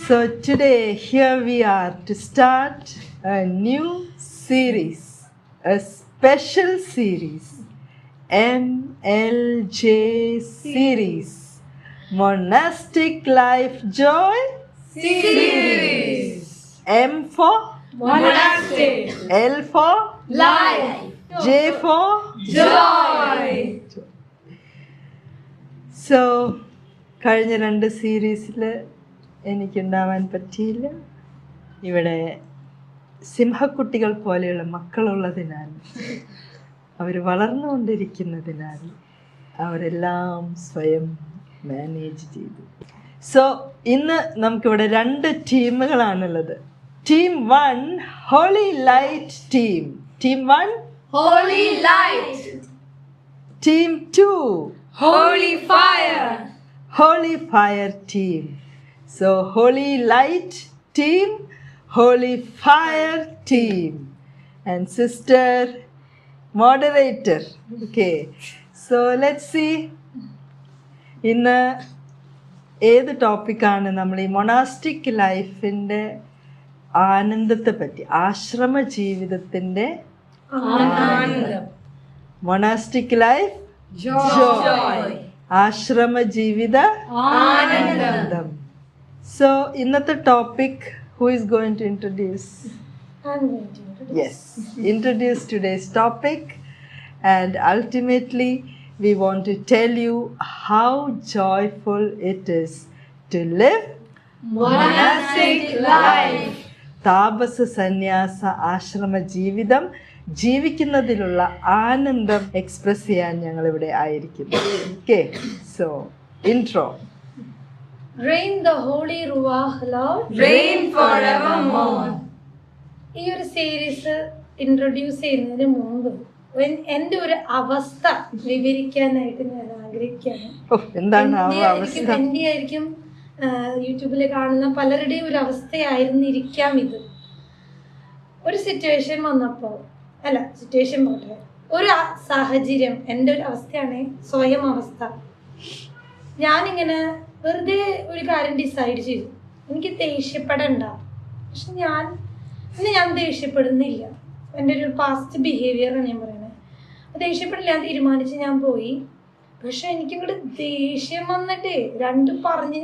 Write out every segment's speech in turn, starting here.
So today here we are to start a new series, a special series, MLJ series, Monastic Life Joy Series. M for Monastic. L for Life. J for Joy. So കഴിഞ്ഞ 2 സീരീസിൽ എനിക്കുണ്ടാവാൻ പറ്റിയില്ല. ഇവിടെ സിംഹക്കുട്ടികൾ പോലെയുള്ള മക്കളുള്ളതിനാൽ, അവർ വളർന്നുകൊണ്ടിരിക്കുന്നതിനാൽ അവരെല്ലാം സ്വയം manage ചെയ്തു. So ഇന്ന് നമുക്കിവിടെ 2 ടീമുകളാണുള്ളത്. Team 1 holy light team, team 1 Holy light. Team 2 Holy fire. Holy Fire team. So Holy Light team, Holy Fire team, and sister moderator. Okay, so let's see. ഇന്ന് ഏത് ടോപ്പിക്കാണ് നമ്മൾ ഈ മൊണാസ്റ്റിക് ലൈഫിൻ്റെ ആനന്ദത്തെ പറ്റി, ആശ്രമ ജീവിതത്തിൻ്റെ ആനന്ദം. Monastic life Joy. ആശ്രമ ജീവിത ആനന്ദം. സോ ഇന്നത്തെ topic who is going to introduce? Yes, introduce today's topic, and ultimately we want to tell you how joyful it is to live Monastic life. താപസ സന്യാസ ആശ്രമ ജീവിതം ജീവിക്കുന്നതിലുള്ള ആനന്ദം എക്സ്പ്രസ് ചെയ്യാൻ ഞങ്ങളിവിടെ ആയിരിക്കുന്നു. Okay, so intro. Rain the holy ruach, Lord. Reign forevermore. ഈ ഒരു series introduce ചെയ്യുന്നതിന് മുമ്പ് എൻ്റെ ഒരു അവസ്ഥ വിവരിക്കാനായിട്ട് ഞാൻ ആഗ്രഹിക്കുകയാണ്. എന്താണ് ആ അവസ്ഥ? എൻ്റെ ആയിരിക്കും യൂട്യൂബിൽ കാണുന്ന പലരുടെയും ഒരു അവസ്ഥയായിരുന്നിരിക്കാം ഇത്. ഒരു സിറ്റുവേഷൻ വന്നപ്പോൾ, അല്ല സിറ്റുവേഷൻ പോട്ടെ, ഒരു സാഹചര്യം, എൻ്റെ ഒരു അവസ്ഥയാണ് സ്വയം അവസ്ഥ. ഞാനിങ്ങനെ വെറുതെ ഒരു കാര്യം ഡിസൈഡ് ചെയ്തു, എനിക്ക് ദേഷ്യപ്പെടണ്ട. പക്ഷെ ഞാൻ ദേഷ്യപ്പെടുന്നില്ല. എൻ്റെ ഒരു പാസ്റ്റ് ബിഹേവിയറാണ് ഞാൻ പറയുന്നത്. ദേഷ്യപ്പെടില്ല ഞാൻ തീരുമാനിച്ച് ഞാൻ പോയി. പക്ഷെ എനിക്കിങ്ങോട്ട് ദേഷ്യം വന്നിട്ട്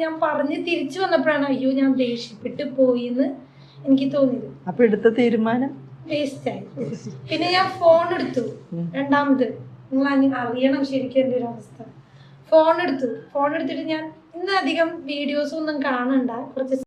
ഞാൻ പറഞ്ഞ് തിരിച്ചു വന്നപ്പോഴാണ് അയ്യോ ഞാൻ ദേഷ്യപ്പെട്ട് പോയി എന്ന് എനിക്ക് തോന്നിയത്. അപ്പൊ എടുത്ത തീരുമാനം വേസ്റ്റായി. പിന്നെ ഞാൻ ഫോൺ എടുത്തു. രണ്ടാമത് നിങ്ങൾ അറിയണം ശരിക്കും എൻ്റെ ഒരു അവസ്ഥ. ഫോൺ എടുത്തിട്ട് ഞാൻ ഇന്ന് അധികം വീഡിയോസ് ഒന്നും കാണണ്ട, കുറച്ച്